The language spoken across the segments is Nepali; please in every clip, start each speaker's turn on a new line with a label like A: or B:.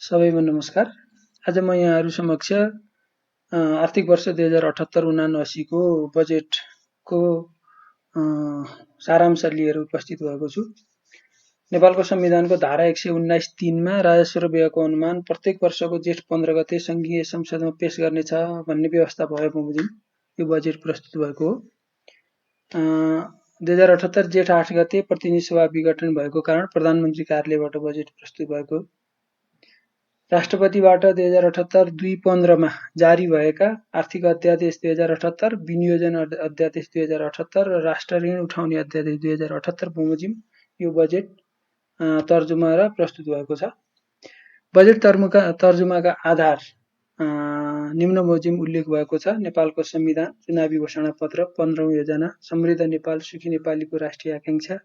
A: सबैमा नमस्कार। आज म यहाँहरू समक्ष आर्थिक वर्ष 2078-79 को बजेटको सारांश लिएर उपस्थित भएको छु। नेपालको संविधानको धारा 119(3) मा राजस्व र व्ययको अनुमान प्रत्येक वर्षको जेठ 15 गते संघीय संसदमा पेश गर्नेछ भन्ने व्यवस्था भए बमोजिम यो बजेट प्रस्तुत भएको हो। 2078 जेठ 8 गते प्रतिनिधि सभा विघटन भएको कारण प्रधानमन्त्री कार्यालयबाट बजेट प्रस्तुत भएको हो। राष्ट्रपतिबाट 2078 2/15 मा जारी भएका आर्थिक अध्यादेश 2078, विनियोजन अध्यादेश 2078 र राष्ट्र ऋण उठाउने अध्यादेश 2078 बमोजिम यो बजेट तर्जुमा र प्रस्तुत भएको छ। बजेट तर्जुमाका आधार निम्न बमोजिम उल्लेख भएको छ। नेपालको संविधान, चुनावी घोषणा पत्र, 15औं योजना, समृद्ध नेपाल सुखी नेपालीको राष्ट्रिय आकांक्षा,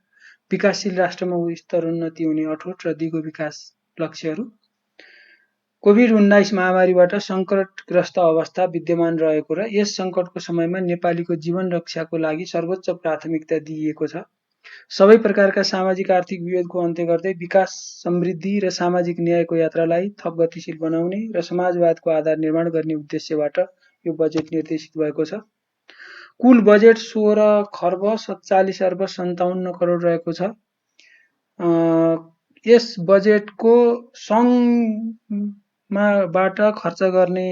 A: विकासशील राष्ट्रमा स्तरोन्नति हुने अठोट र दिगो विकास लक्ष्यहरू, कोभिड-19 महामारीबाट संकटग्रस्त अवस्था विद्यमान रहेको र यस संकटको समयमा नेपालीको जीवन रक्षाको लागि सर्वोच्च प्राथमिकता दिइएको छ। सबै प्रकारका सामाजिक आर्थिक विभेदको अन्त्य गर्दै विकास, समृद्धि र सामाजिक न्यायको यात्रालाई थप गतिशील बनाउने र समाजवादको आधार निर्माण गर्ने उद्देश्यबाट यो बजेट निर्देशित भएको छ। कुल बजेट 16 खर्ब 47 अर्ब 57 करोड रहेको छ। यस बजेटको बाट खर्च गर्ने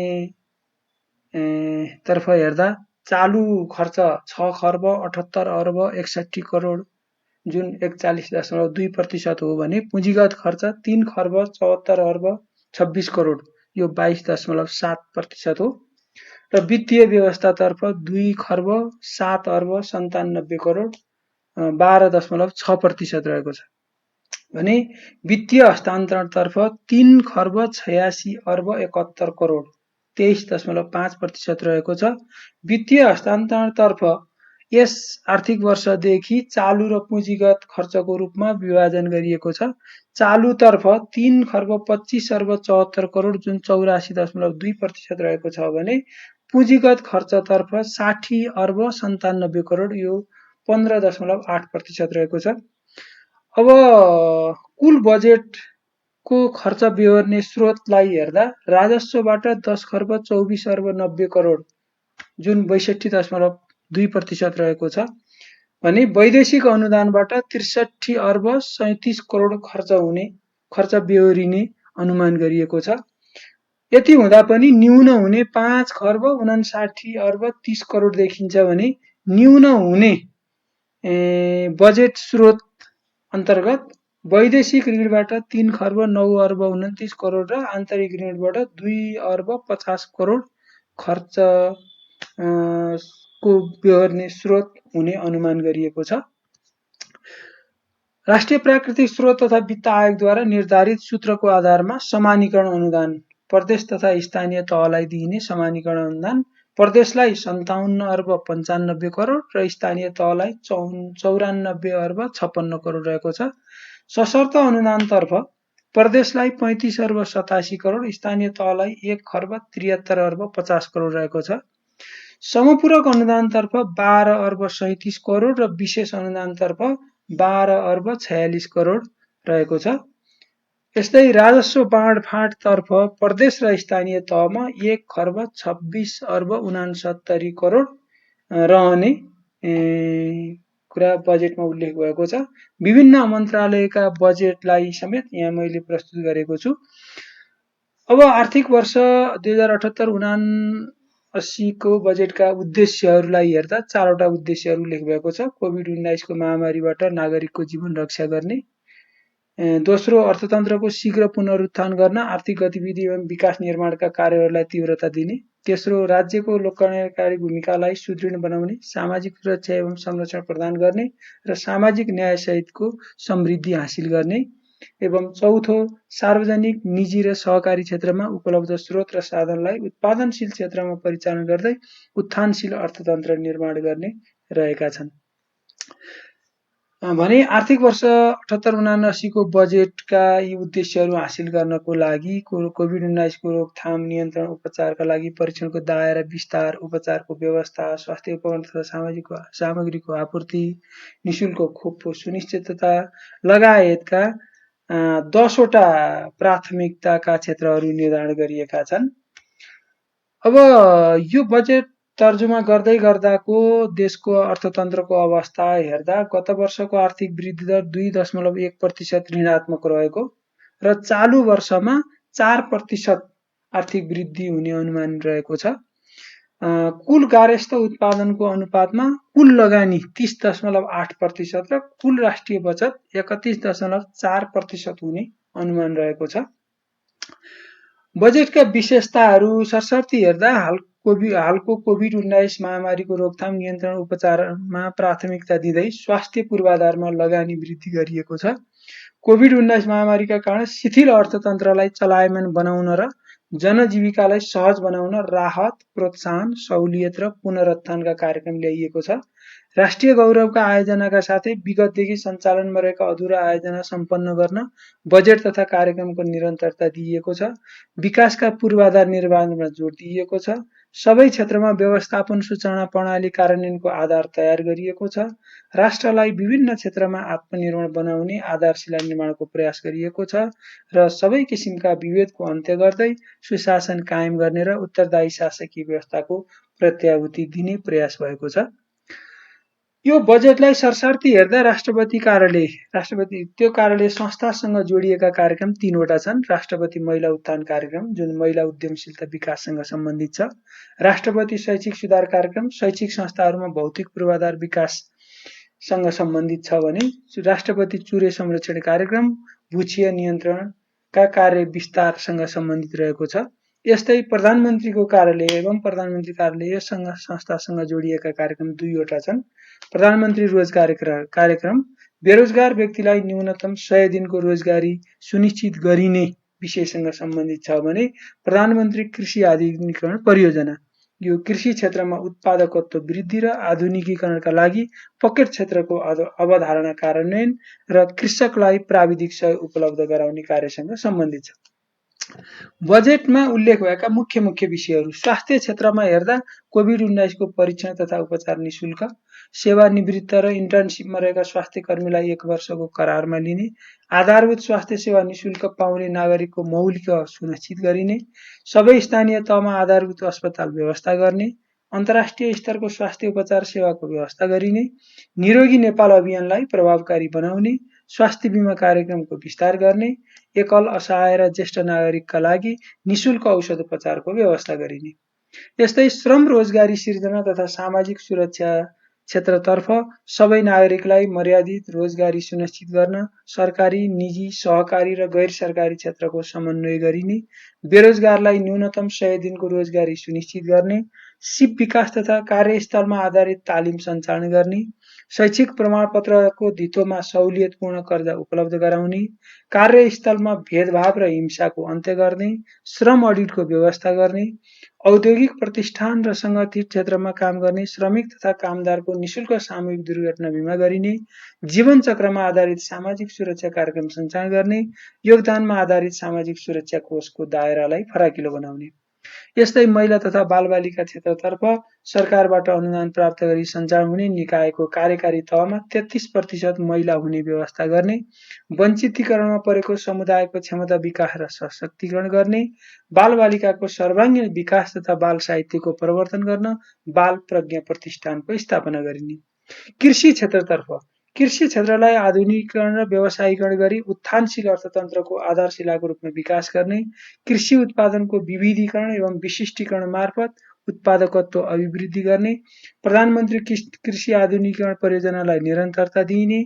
A: तर्फ हेर्दा चालु खर्च 6 खर्ब 78 अर्ब 61 करोड जुन 41.2% हो भने पुँजीगत खर्च 3 खर्ब 74 अर्ब 26 करोड यो 22.7% हो र वित्तीय व्यवस्थातर्फ 2 खर्ब 7 अर्ब 97 करोड 12.6% रहेको छ भने वित्तीय हस्तान्तरणतर्फ 3 खर्ब 86 अर्ब 71 करोड 23.5% रहेको छ। वित्तीय हस्तान्तरणतर्फ यस आर्थिक वर्षदेखि चालु र पुँजीगत खर्चको रूपमा विभाजन गरिएको छ। चालुतर्फ 3 खर्ब 25 अर्ब 74 करोड जुन 84.2% रहेको छ भने पुँजीगत खर्चतर्फ 60 अर्ब 97 करोड यो 15.8% रहेको छ। अब कुल बजेटको खर्च बेहोर्ने स्रोतलाई हेर्दा राजस्वबाट 10 खर्ब 24 अर्ब 90 करोड जुन 62.2% रहेको छ भने वैदेशिक अनुदानबाट 63 अर्ब 37 करोड खर्च बेहोरिने अनुमान गरिएको छ। यति हुँदा पनि न्यून हुने 5 खर्ब 59 अर्ब 30 करोड देखिन्छ भने न्यून हुने बजेट स्रोत अन्तर्गत वैदेशिक ऋणबाट 3 खर्ब 9 अर्ब 29 करोड र आन्तरिक ऋणबाट 2 अर्ब 50 करोड खर्च को बेहोर्ने स्रोत हुने अनुमान गरिएको छ। राष्ट्रिय प्राकृतिक स्रोत तथा वित्त आयोगद्वारा निर्धारित सूत्रको आधारमा समानीकरण अनुदान प्रदेश तथा स्थानीय तहलाई दिइने समानीकरण अनुदान प्रदेशलाई 57 अर्ब 95 करोड र स्थानीय तहलाई 94 अर्ब 56 करोड रहेको छ। सशर्त अनुदानतर्फ प्रदेशलाई 35 अर्ब 87 करोड, स्थानीय तहलाई 1 खर्ब 73 अर्ब 50 करोड रहेको छ। समपूरक अनुदानतर्फ 12 अर्ब 37 करोड र विशेष अनुदानतर्फ 12 अर्ब 46 करोड रहेको छ। यस्तै राजस्व बाँडफाँडतर्फ प्रदेश र स्थानीय तहमा 1 खर्ब 26 अर्ब 69 करोड रहने कुरा बजेटमा उल्लेख भएको छ। विभिन्न मन्त्रालयका बजेटलाई समेत यहाँ मैले प्रस्तुत गरेको छु। अब आर्थिक वर्ष 2078-79 को बजेटका उद्देश्यहरूलाई हेर्दा 4 वटा उद्देश्यहरू उल्लेख भएको छ। कोभिड-19 को महामारीबाट नागरिकको जीवन रक्षा गर्ने, दोस्रो अर्थतन्त्रको शीघ्र पुनरुत्थान गर्न आर्थिक गतिविधि एवं विकास निर्माणका कार्यहरूलाई तीव्रता दिने, तेस्रो राज्यको लोककल्याणकारी भूमिकालाई सुदृढ बनाउने, सामाजिक सुरक्षा एवं संरक्षण प्रदान गर्ने र सामाजिक न्याय सहितको समृद्धि हासिल गर्ने एवं चौथो सार्वजनिक, निजी र सहकारी क्षेत्रमा उपलब्ध स्रोत र साधनलाई उत्पादनशील क्षेत्रमा परिचालन गर्दै उत्थानशील अर्थतन्त्र निर्माण गर्ने रहेका छन्। भने आर्थिक वर्ष 78-79 को बजेटका यी उद्देश्यहरू हासिल गर्नको लागि कोभिड-19 को रोकथाम, नियन्त्रण, उपचारका लागि परीक्षणको दायरा विस्तार, उपचारको व्यवस्था, स्वास्थ्य उपकरण तथा सामाजिक सामग्रीको आपूर्ति, निशुल्क खोपको सुनिश्चितता लगायतका 10 वटा प्राथमिकताका क्षेत्रहरू निर्धारण गरिएका छन्। अब यो बजेट तर्जुमा गर्दै गर्दाको देशको अर्थतन्त्रको अवस्था हेर्दा गत वर्षको आर्थिक वृद्धि दर 2.1% ऋणात्मक रहेको र चालु वर्षमा 4% आर्थिक वृद्धि हुने अनुमान रहेको छ। कुल गार्हस्थ्य उत्पादनको अनुपातमा कुल लगानी 30.8% र कुल राष्ट्रिय बचत 31.4% हुने अनुमान रहेको छ। बजेटका विशेषताहरू सरसर्ती हेर्दा हालको कोभिड-19 महामारीको रोकथाम, नियन्त्रण, उपचारमा प्राथमिकता दिँदै स्वास्थ्य पूर्वाधारमा लगानी वृद्धि गरिएको छ। कोभिड-19 महामारीका कारण शिथिल अर्थतन्त्रलाई चलायमान बनाउन र जनजीविकालाई सहज बनाउन राहत, प्रोत्साहन, सहुलियत र पुनरुत्थानका कार्यक्रम ल्याइएको छ। राष्ट्रिय गौरवका आयोजनाका साथै विगतदेखि सञ्चालनमा रहेका अधुरा आयोजना सम्पन्न गर्न बजेट तथा कार्यक्रमको निरन्तरता दिइएको छ। विकासका पूर्वाधार निर्माणमा जोड दिइएको छ। सबै क्षेत्रमा व्यवस्थापन सूचना प्रणाली कार्यान्वयनको आधार तयार गरिएको छ। राष्ट्रलाई विभिन्न क्षेत्रमा आत्मनिर्भर बनाउने आधारशिला निर्माणको प्रयास गरिएको छ र सबै किसिमका विभेदको अन्त्य गर्दै सुशासन कायम गर्ने र उत्तरदायी शासकीय व्यवस्थाको प्रत्याभूति दिने प्रयास भएको छ। यो बजेटलाई सरसर्ती हेर्दा राष्ट्रपति कार्यालय संस्थासँग जोडिएका कार्यक्रम 3 वटा छन्। राष्ट्रपति महिला उत्थान कार्यक्रम जुन महिला उद्यमशीलता विकाससँग सम्बन्धित छ। राष्ट्रपति शैक्षिक सुधार कार्यक्रम शैक्षिक संस्थाहरूमा भौतिक पूर्वाधार विकाससँग सम्बन्धित छ भने राष्ट्रपति चुरे संरक्षण कार्यक्रम भूक्षय नियन्त्रणका कार्य विस्तारसँग सम्बन्धित रहेको छ। यस्तै प्रधानमन्त्रीको कार्यालय एवं प्रधानमन्त्री कार्यालय संस्थासँग जोडिएका कार्यक्रम 2 वटा छन्। प्रधानमन्त्री रोजगार कार्यक्रम बेरोजगार व्यक्तिलाई न्यूनतम 100 दिनको रोजगारी सुनिश्चित गरिने विषयसँग सम्बन्धित छ भने प्रधानमन्त्री कृषि आधुनिकीकरण परियोजना यो कृषि क्षेत्रमा उत्पादकत्व वृद्धि र आधुनिकीकरणका लागि पकेट क्षेत्रको अवधारणा कार्यान्वयन र कृषकलाई प्राविधिक सहयोग उपलब्ध गराउने कार्यसँग सम्बन्धित छ। बजेटमा उल्लेख भएका मुख्य विषयहरू स्वास्थ्य क्षेत्रमा हेर्दा कोभिड-19 को परीक्षण तथा उपचार निशुल्क, सेवानिवृत्त र इन्टर्नसिपमा रहेका स्वास्थ्य कर्मीलाई 1 वर्षको करारमा लिने, आधारभूत स्वास्थ्य सेवा निशुल्क पाउने नागरिकको मौलिक सुनिश्चित गरिने, सबै स्थानीय तहमा आधारभूत अस्पताल व्यवस्था गर्ने, अन्तर्राष्ट्रिय स्तरको स्वास्थ्य उपचार सेवाको व्यवस्था गरिने, निरोगी नेपाल अभियानलाई प्रभावकारी बनाउने, स्वास्थ्य बिमा कार्यक्रमको विस्तार गर्ने, एकल असहाय र ज्येष्ठ नागरिकका लागि निशुल्क औषध उपचारको व्यवस्था गरिने। यस्तै श्रम रोजगारी सिर्जना तथा सामाजिक सुरक्षा क्षेत्रतर्फ सबै नागरिकलाई मर्यादित रोजगारी सुनिश्चित गर्न सरकारी, निजी, सहकारी र गैर सरकारी क्षेत्रको समन्वय गरिने, बेरोजगारलाई न्यूनतम 100 दिनको रोजगारी सुनिश्चित गर्ने, सिप विकास तथा कार्यस्थलमा आधारित तालिम सञ्चालन गर्ने, शैक्षिक प्रमाणपत्रको धितोमा सहुलियतपूर्ण कर्जा उपलब्ध गराउने, कार्यस्थलमा भेदभाव र हिंसाको अन्त्य गर्ने, श्रम अडिटको व्यवस्था गर्ने, औद्योगिक प्रतिष्ठान र सङ्गठित क्षेत्रमा काम गर्ने श्रमिक तथा कामदारको निशुल्क सामूहिक दुर्घटना बिमा गरिने, जीवन चक्रमा आधारित सामाजिक सुरक्षा कार्यक्रम सञ्चालन गर्ने, योगदानमा आधारित सामाजिक सुरक्षा कोषको दायरालाई फराकिलो बनाउने। यस्तै महिला तथा बालबालिका क्षेत्रतर्फ सरकारबाट अनुदान प्राप्त गरी सञ्चालन हुने निकायको कार्यकारी तहमा 33% महिला हुने व्यवस्था गर्ने, वञ्चितीकरणमा परेको समुदायको क्षमता विकास र सशक्तिकरण गर्ने, बालबालिकाको सर्वाङ्गीण विकास तथा बाल साहित्यको प्रवर्धन गर्न बाल प्रज्ञा प्रतिष्ठानको स्थापना गरिने। कृषि क्षेत्रतर्फ कृषि क्षेत्रलाई आधुनिकीकरण र व्यवसायीकरण गरी उत्थानशील अर्थतन्त्रको आधारशिलाको रूपमा विकास गर्ने, कृषि उत्पादनको विविधीकरण एवं विशिष्टीकरण मार्फत उत्पादकत्व अभिवृद्धि गर्ने, प्रधानमन्त्री कृषि आधुनिकीकरण परियोजनालाई निरन्तरता दिइने,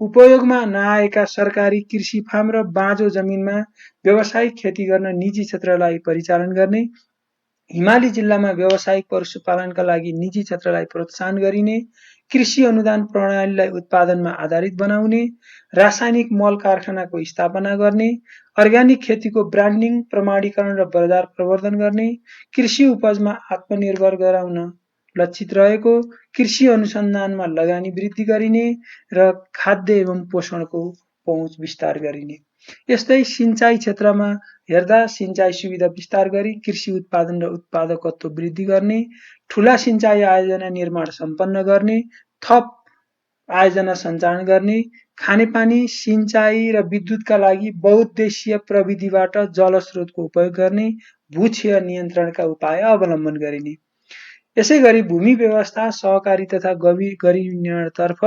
A: उपयोगमा नआएका सरकारी कृषि फार्म र बाँझो जमिनमा व्यावसायिक खेती गर्न निजी क्षेत्रलाई परिचालन गर्ने, हिमाली जिल्लामा व्यावसायिक पशुपालनका लागि निजी क्षेत्रलाई प्रोत्साहन गरिने, कृषि अनुदान प्रणालीलाई उत्पादनमा आधारित बनाउने, रासायनिक मल कारखानाको स्थापना गर्ने, अर्ग्यानिक खेतीको ब्रान्डिङ, प्रमाणीकरण र बजार प्रवर्धन गर्ने, कृषि उपजमा आत्मनिर्भर गराउन लक्षित रहेको, कृषि अनुसन्धानमा लगानी वृद्धि गरिने र खाद्य एवं पोषणको पहुँच विस्तार गरिने। यस्तै सिंचाई क्षेत्रमा हेर्दा सिंचाई सुविधा विस्तार गरी कृषि उत्पादन र उत्पादकत्व वृद्धि गर्ने, ठूला सिंचाई आयोजना निर्माण सम्पन्न गर्ने, थप आयोजना सञ्चालन गर्ने, खानेपानी, सिंचाइ र विद्युतका लागि बहुउद्देश्यीय प्रविधिबाट जलस्रोतको उपयोग गर्ने, भूक्षय नियन्त्रणका उपाय अवलम्बन गरिने। यसैगरी भूमि व्यवस्था, सहकारी तथा गरी निर्माणतर्फ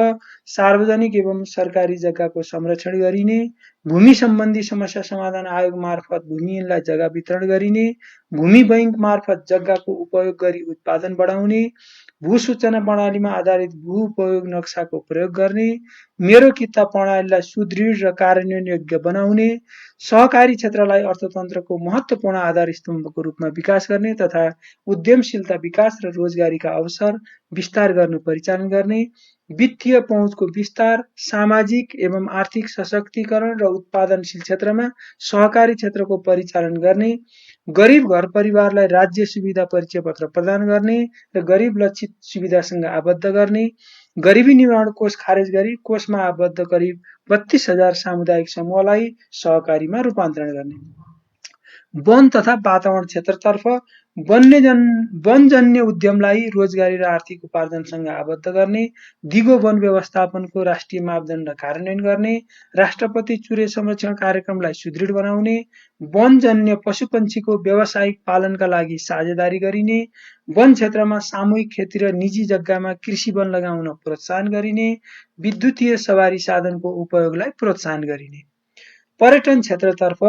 A: सार्वजनिक एवं सरकारी जग्गाको संरक्षण गरिने, भूमि सम्बन्धी समस्या समाधान आयोग मार्फत भूमिहीनलाई जग्गा वितरण गरिने, भूमि बैंक मार्फत जग्गाको उपयोग गरी उत्पादन बढाउने, भूसूचना प्रणालीमा आधारित भू उपयोग नक्साको प्रयोग गर्ने, मेरो किता प्रणालीलाई सुदृढ र कार्यान्वयन योग्य बनाउने, सहकारी क्षेत्रलाई अर्थतन्त्रको महत्त्वपूर्ण आधार स्तम्भको रूपमा विकास गर्ने तथा उद्यमशीलता विकास र रोजगारीका अवसर विस्तार गर्नु परिचालन गर्ने, वित्तीय पहुँचको विस्तार, सामाजिक एवं आर्थिक सशक्तिकरण र उत्पादनशील क्षेत्रमा सहकारी क्षेत्रको परिचालन गर्ने, गरिब घर परिवारलाई राज्य सुविधा परिचय पत्र प्रदान गर्ने र गरिब लक्षित सुविधासँग आबद्ध गर्ने, गरिबी निवारण कोष खारेज गरी कोषमा आबद्ध करिब 32,000 सामुदायिक समूहलाई सहकारीमा रूपान्तरण गर्ने। वन तथा वातावरण क्षेत्रतर्फ वनजन्य उद्यमलाई रोजगारी र आर्थिक उपार्जनसँग आबद्ध गर्ने, दिगो वन व्यवस्थापनको राष्ट्रिय मापदण्ड कार्यान्वयन गर्ने, राष्ट्रपति चुरे संरक्षण कार्यक्रमलाई सुदृढ बनाउने, वनजन्य पशुपन्छीको व्यावसायिक पालनका लागि साझेदारी गरिने, वन क्षेत्रमा सामूहिक खेती र निजी जग्गामा कृषि वन लगाउन प्रोत्साहन गरिने, विद्युतीय सवारी साधनको उपयोगलाई प्रोत्साहन गरिने। पर्यटन क्षेत्रतर्फ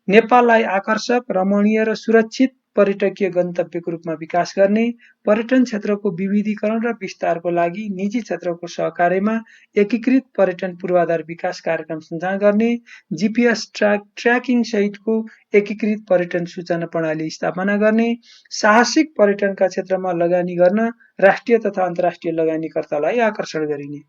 A: नेपाललाई आकर्षक, रमणीय र सुरक्षित पर्यटकीय गन्तव्यको रूपमा विकास गर्ने, पर्यटन क्षेत्रको विविधीकरण र विस्तारको लागि निजी क्षेत्रको सहकार्यमा एकीकृत पर्यटन पूर्वाधार विकास कार्यक्रम सञ्चालन गर्ने, जीपीएस ट्र्याकिङ सहितको एकीकृत पर्यटन सूचना प्रणाली स्थापना गर्ने, साहसिक पर्यटनका क्षेत्रमा लगानी गर्न राष्ट्रिय तथा अन्तर्राष्ट्रिय लगानीकर्तालाई आकर्षण गरिने।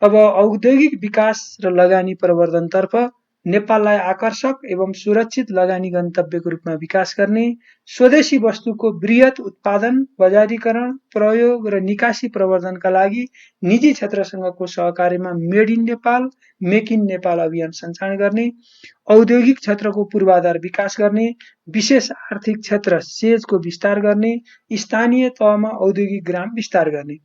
A: अब औद्योगिक विकास र लगानी प्रवर्धनतर्फ नेपाललाई आकर्षक एवं सुरक्षित लगानी गन्तव्यको रूपमा विकास गर्ने, स्वदेशी वस्तुको बृहत उत्पादन, बजारीकरण, प्रयोग र निकासी प्रवर्धनका लागि निजी क्षेत्रसँगको सहकार्यमा made in Nepal, make in Nepal अभियान सञ्चालन गर्ने, औद्योगिक क्षेत्रको पूर्वाधार विकास गर्ने, विशेष आर्थिक क्षेत्र सेजको विस्तार गर्ने, स्थानीय तहमा औद्योगिक ग्राम विस्तार गर्ने,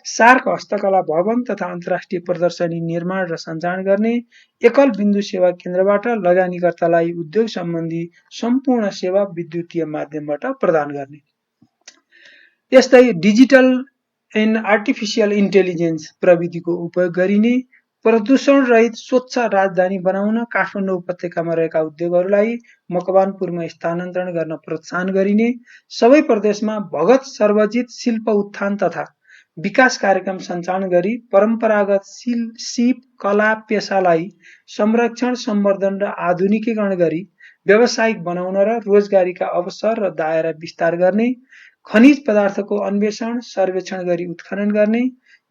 A: सार्क हस्तकला भवन तथा अन्तर्राष्ट्रिय प्रदर्शनी निर्माण र सञ्चालन गर्ने, एकल बिन्दु सेवा केन्द्रबाट लगानीकर्तालाई उद्योग सम्बन्धी सम्पूर्ण सेवा विद्युतीय माध्यमबाट प्रदान गर्ने। यस्तै डिजिटल एन्ड आर्टिफिसियल इन्टेलिजेन्स प्रविधिको उपयोग गरिने, प्रदूषण रहित स्वच्छ राजधानी बनाउन काठमाडौँ उपत्यकामा रहेका उद्योगहरूलाई मकवानपुरमा स्थानान्तरण गर्न प्रोत्साहन गरिने, सबै प्रदेशमा भगत सर्वजित शिल्प उत्थान तथा विकास कार्यक्रम सञ्चालन गरी परम्परागत सिप कला पेसालाई संरक्षण, सम्वर्धन र आधुनिकीकरण गरी व्यावसायिक बनाउन र रोजगारीका अवसर र दायरा विस्तार गर्ने, खनिज पदार्थको अन्वेषण, सर्वेक्षण गरी उत्खनन गर्ने,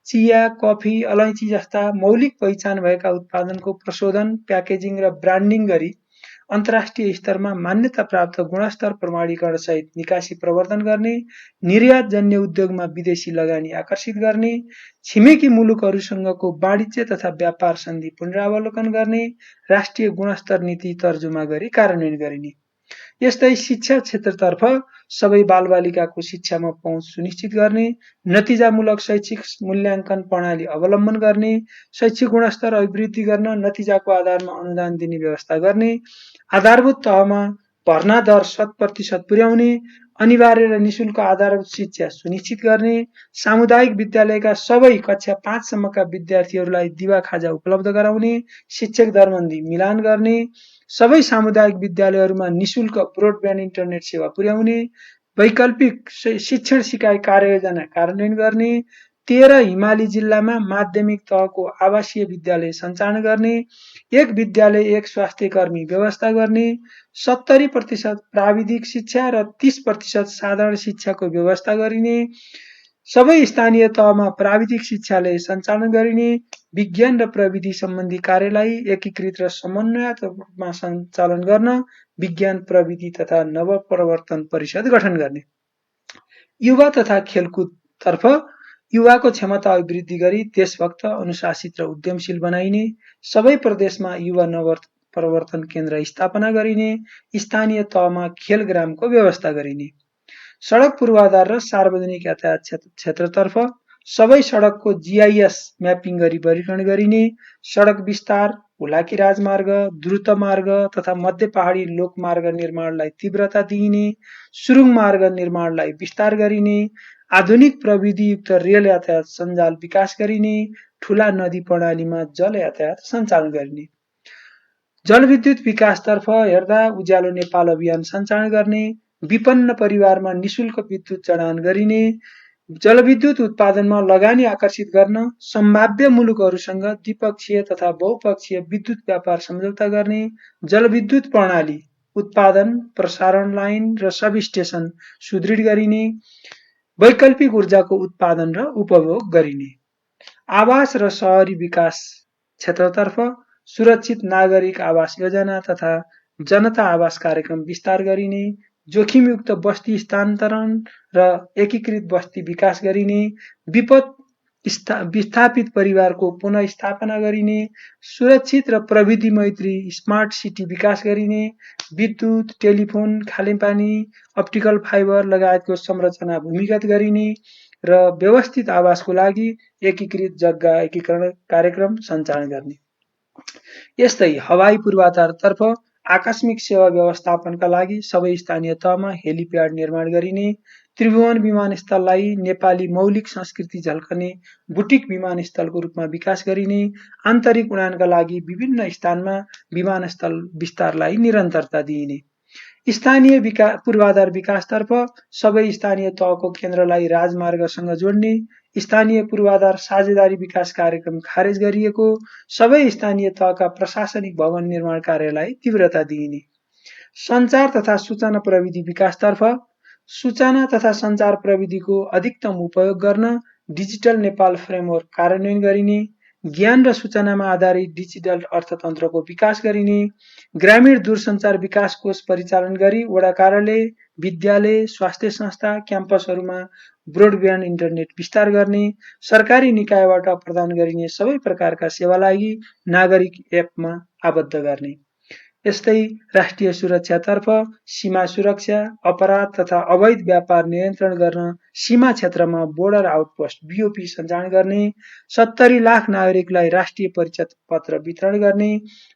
A: चिया, कफी, अलैँची जस्ता मौलिक पहिचान भएका उत्पादनको प्रशोधन, प्याकेजिङ र ब्रान्डिङ गरी अन्तर्राष्ट्रिय स्तरमा मान्यता प्राप्त गुणस्तर प्रमाणीकरण सहित निकासी प्रवर्धन गर्ने, निर्यातजन्य उद्योगमा विदेशी लगानी आकर्षित गर्ने, छिमेकी मुलुकहरूसँगको वाणिज्य तथा व्यापार सन्धि पुनरावलोकन गर्ने, राष्ट्रिय गुणस्तर नीति तर्जुमा गरी कार्यान्वयन गरिने। यस्तै शिक्षा क्षेत्रतर्फ सबै बालबालिकाको शिक्षामा पहुँच सुनिश्चित गर्ने, नतिजामूलक शैक्षिक मूल्याङ्कन प्रणाली अवलम्बन गर्ने, शैक्षिक गुणस्तर अभिवृद्धि गर्न नतिजाको आधारमा अनुदान दिने व्यवस्था गर्ने, आधारभूत तहमा भर्ना दर 100% पुर्याउने, अनिवार्य र निशुल्क आधारभूत शिक्षा सुनिश्चित गर्ने, सामुदायिक विद्यालयका सबै कक्षा 5 सम्मका विद्यार्थीहरूलाई दिवा खाजा उपलब्ध गराउने, शिक्षक दरबन्दी मिलान गर्ने, सबै सामुदायिक विद्यालयहरूमा निशुल्क ब्रोडब्यान्ड इन्टरनेट सेवा पुर्याउने, वैकल्पिक शिक्षण सिकाइ कार्ययोजना कार्यान्वयन गर्ने, 13 हिमाली जिल्लामा माध्यमिक तहको आवासीय विद्यालय सञ्चालन गर्ने, एक विद्यालय एक स्वास्थ्य कर्मी व्यवस्था गर्ने, 70% प्राविधिक शिक्षा र 30% साधारण शिक्षाको व्यवस्था गरिने, सबै स्थानीय तहमा प्राविधिक शिक्षालय सञ्चालन गरिने, विज्ञान र प्रविधि सम्बन्धी कार्यलाई एकीकृत र समन्वयक रूपमा सञ्चालन गर्न विज्ञान प्रविधि तथा नवप्रवर्तन परिषद गठन गर्ने। युवा तथा खेलकुद तर्फ युवाको क्षमता अभिवृद्धि गरी देशभक्त, अनुशासित र उद्यमशील बनाइने, सबै प्रदेशमा युवा नवप्रवर्तन केन्द्र स्थापना गरिने, स्थानीय तहमा खेल ग्रामको व्यवस्था गरिने। सडक पूर्वाधार र सार्वजनिक यातायात क्षेत्रतर्फ सबै सडकको GIS म्यापिङ गरी वर्गीकरण गरिने, सडक विस्तार, हुलाकी राजमार्ग, द्रुत मार्ग तथा मध्य पहाडी लोकमार्ग निर्माणलाई तीव्रता दिइने, सुरुङ मार्ग निर्माणलाई विस्तार गरिने, आधुनिक प्रविधियुक्त रेल यातायात सञ्जाल विकास गरिने, ठूला नदी प्रणालीमा जल यातायात सञ्चालन गरिने। जलविद्युत विकासतर्फ हेर्दा उज्यालो नेपाल अभियान सञ्चालन गर्ने, विपन्न परिवारमा निशुल्क विद्युत जडान गरिने, जलविद्युत उत्पादनमा लगानी आकर्षित गर्न, सम्भाव्य मुलुकहरूसँग द्विपक्षीय तथा बहुपक्षीय विद्युत व्यापार सम्झौता गर्ने, जलविद्युत प्रणाली उत्पादन, प्रसारण लाइन र सबस्टेसन सुदृढ गरिने, वैकल्पिक ऊर्जाको उत्पादन र उपभोग गरिने। आवास र शहरी विकास क्षेत्रतर्फ सुरक्षित नागरिक आवास योजना तथा जनता आवास कार्यक्रम विस्तार गरिने, जोखिमयुक्त बस्ती स्थानान्तरण र एकीकृत बस्ती विकास गरिने, विपद विस्थापित परिवारको पुनःस्थापना गरिने, सुरक्षित र प्रविधि मैत्री स्मार्ट सिटी विकास गरिने, विद्युत, टेलिफोन, खानेपानी, अप्टिकल फाइबर लगायतको संरचना भूमिगत गरिने र व्यवस्थित आवासको लागि एकीकृत जग्गा एकीकरण कार्यक्रम सञ्चालन गर्ने। यस्तै हवाई पूर्वाधारतर्फ आकस्मिक सेवा व्यवस्थापनका लागि सबै स्थानीय तहमा हेलिप्याड निर्माण गरिने, त्रिभुवन विमानस्थललाई नेपाली मौलिक संस्कृति झल्कने बुटिक विमानस्थलको रूपमा विकास गरिने, आन्तरिक उडानका लागि विभिन्न स्थानमा विमानस्थल विस्तारलाई निरन्तरता दिइने। स्थानीय पूर्वाधार विकासतर्फ सबै स्थानीय तहको केन्द्रलाई राजमार्गसँग जोड्ने, स्थानीय पूर्वाधार साझेदारी विकास कार्यक्रम खारेज गरिएको, सबै स्थानीय तहका प्रशासनिक भवन निर्माण कार्यलाई तीव्रता दिइने। सञ्चार तथा सूचना प्रविधि विकासतर्फ सूचना तथा सञ्चार प्रविधिको अधिकतम उपयोग गर्न डिजिटल नेपाल फ्रेमवर्क कार्यान्वयन गरिने, ज्ञान र सूचनामा आधारित डिजिटल अर्थतन्त्रको विकास गरिने, ग्रामीण दूरसञ्चार विकास कोष परिचालन गरी वडा कार्यालय, विद्यालय, स्वास्थ्य संस्था, क्याम्पसहरूमा ब्रोडब्यान्ड इन्टरनेट विस्तार गर्ने, सरकारी निकायबाट प्रदान गरिने सबै प्रकारका सेवालाई नागरिक एपमा आबद्ध गर्ने। यस्तै राष्ट्रिय सुरक्षातर्फ सीमा सुरक्षा, अपराध तथा अवैध व्यापार नियन्त्रण गर्न सीमा क्षेत्रमा बोर्डर आउटपोस्ट BOP सञ्चालन गर्ने, 70 लाख नागरिकलाई राष्ट्रिय परिचय पत्र वितरण गर्ने,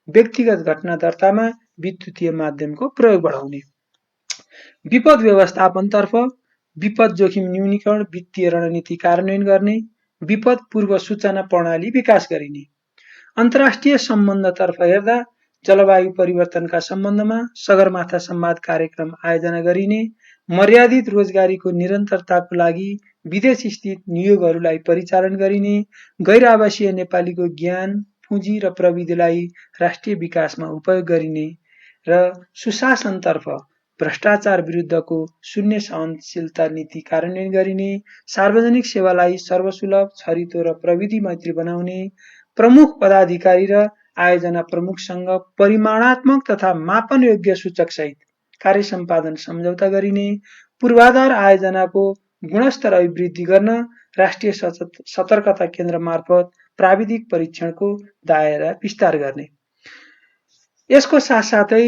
A: व्यक्तिगत घटना दर्तामा विद्युतीय माध्यमको प्रयोग बढाउने। विपद व्यवस्थापनतर्फ विपद जोखिम न्यूनीकरण वित्तीय रणनीति कार्यान्वयन गर्ने, विपद पूर्व सूचना प्रणाली विकास गरिने। अन्तर्राष्ट्रिय सम्बन्धतर्फ हेर्दा जलवायु परिवर्तनका सम्बन्धमा सगरमाथा संवाद कार्यक्रम आयोजना गरिने, मर्यादित रोजगारीको निरन्तरताको लागि विदेश स्थित नियोगहरूलाई परिचालन गरिने, गैर आवासीय नेपालीको ज्ञान, पुँजी र प्रविधिलाई राष्ट्रिय विकासमा उपयोग गरिने र सुशासनतर्फ भ्रष्टाचार विरुद्धको शून्य सहनशीलता नीति कार्यान्वयन गरिने, सार्वजनिक सेवालाई सर्वसुलभ, छरितो र प्रविधि मैत्री बनाउने, प्रमुख पदाधिकारी र आयोजना प्रमुखसँग परिमाणात्मक तथा मापन योग्य सूचक सहित कार्य सम्पादन सम्झौता गरिने, पूर्वाधार आयोजनाको गुणस्तर अभिवृद्धि गर्न राष्ट्रिय सतर्कता केन्द्र मार्फत प्राविधिक परीक्षणको दायरा विस्तार गर्ने। यसको साथसाथै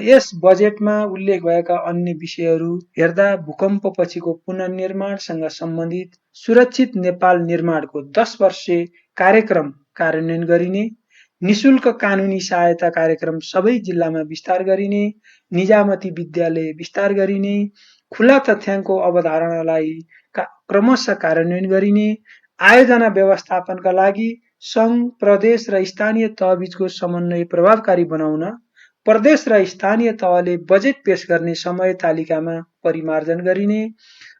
A: यस बजेटमा उल्लेख भएका अन्य विषयहरू हेर्दा भूकम्पपछिको पुनर्निर्माणसँग सम्बन्धित सुरक्षित नेपाल निर्माणको 10 वर्षे कार्यक्रम कार्यान्वयन गरिने, निशुल्क कानुनी सहायता कार्यक्रम सबै जिल्लामा विस्तार गरिने, निजामती विद्यालय विस्तार गरिने, खुला तथ्याङ्कको अवधारणालाई क्रमशः कार्यान्वयन गरिने, आयोजना व्यवस्थापनका लागि सङ्घ, प्रदेश र स्थानीय तहबीचको समन्वय प्रभावकारी बनाउन प्रदेश र स्थानीय तहले बजेट पेश गर्ने समय तालिकामा परिमार्जन गरिने,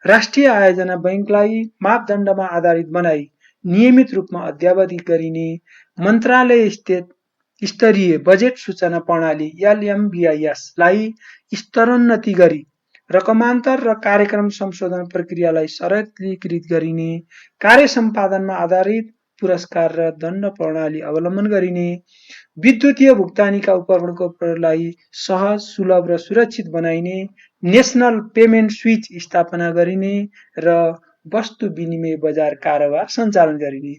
A: राष्ट्रिय आयोजना बैंकलाई मापदण्डमा आधारित बनाई नियमित रूपमा अद्यावधिक गरिने, मन्त्रालय स्तरीय बजेट सूचना प्रणाली LMBIS लाई स्तरोन्नति गरी रकमान्तर र कार्यक्रम संशोधन प्रक्रियालाई सरलीकृत गरिने, कार्य सम्पादनमा आधारित पुरस्कार र दण्ड प्रणाली अवलम्बन गरिने, विद्युतीय भुक्तानीका उपकरणको प्रयोगलाई सहज, सुलभ र सुरक्षित बनाइने, नेशनल पेमेन्ट स्विच स्थापना गरिने र वस्तु विनिमय बजार कारोबार सञ्चालन गरिने।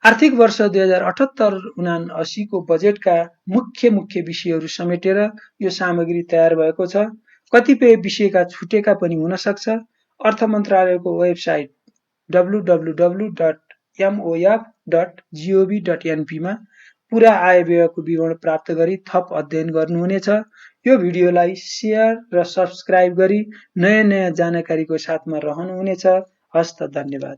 A: आर्थिक वर्ष 2078-79 को बजेटका मुख्य विषयहरू समेटेर यो सामग्री तयार भएको छ। कतिपय विषयका छुटेका पनि हुन सक्छ। अर्थ मन्त्रालयको वेबसाइट www.mof.gov.np मा पूरा आय व्ययको विवरण प्राप्त गरी थप अध्ययन गर्नुहुनेछ। यो भिडियोलाई शेयर र सब्स्क्राइब गरी नयाँ जानकारीको साथमा रहनुहुनेछ। हस्त धन्यवाद।